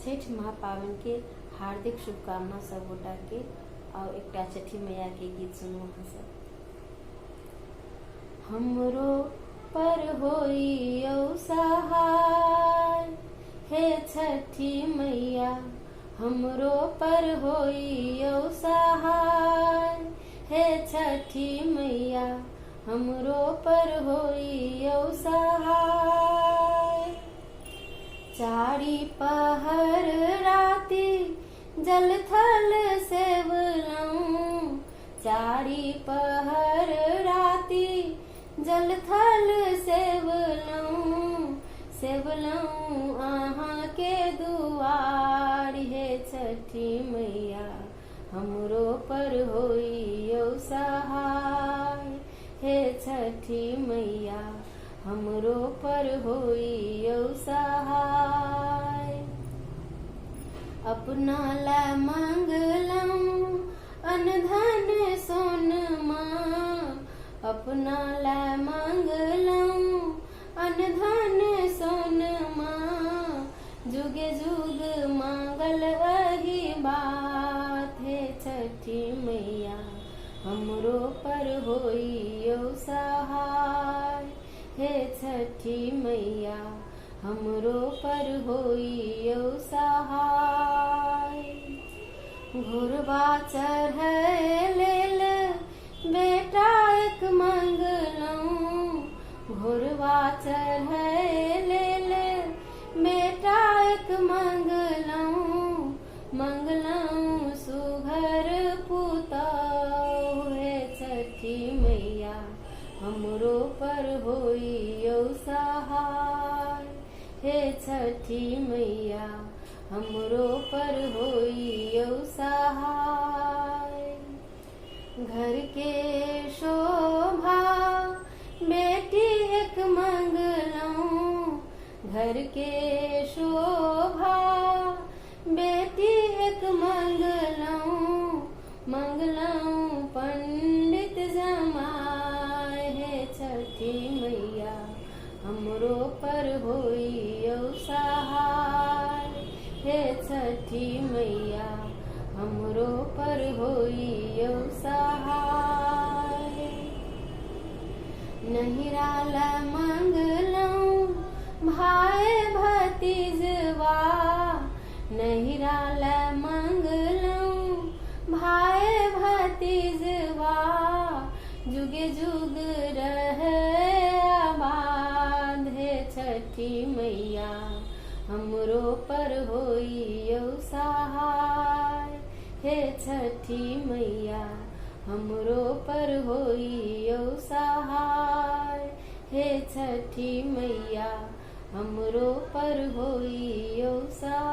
छठ महापावन के हार्दिक शुभकामना सब गोटा के। और एक छठी मैया के गीत सुनो हम सब। हमरो पर होई औ सहाय हे छठी मैया, हमरो पर होई औ सहाय हे छठी मैया, हमरो पर होई औ सहाय। चारी पहर राती जल थल सेवलऊं, चारी पहर राती जल थल सेवलऊं, सेवलऊं आहाँ के दुआर हे छठी मैया, हमरो पर होई औ सहाय हे छठी मैया, हमरो पर होई औ सहाय। अपना ला मंगलऊं अनधन सोनमा, अपना ला मंगलऊं अनधन सोनमा, जुगे जुग मांगल अही बात हे छठी मैया, हमरो पर होई औ सहाय हे छठी मैया, हमरो पर होई औ सहाय। घुरवा चढ़ै लेल बेटा एक मंगलऊं, घुरवा चढ़ै लेल बेटा एक मंगलऊं, मंगलऊं सुघर पुतौ हे छठी मैया, हमरो पर होई औ सहाय हे छठी मैया, हमरो पर होई औ सहाय। घर के शोभा बेटी एक मंगलऊं, घर के शोभा बेटी एक मंगलऊं, मंगलऊं पंडित जमाय हे छठी मैया, हमरो पर होई औ सहाय हे छठी मैया, हमरो पर होई औ सहाय। नहिरा ला मंगलऊं भाई भतीजवा, नहिरा ला मंगलऊं भाई भतीजवा, जुगे जुग रहे आबाद हे छठी मैया, हमरो पर होई औ सहाय हे छठी मैया, हमरो पर होई औ सहाय हे छठी मैया, हमरो पर होई औ सहाय।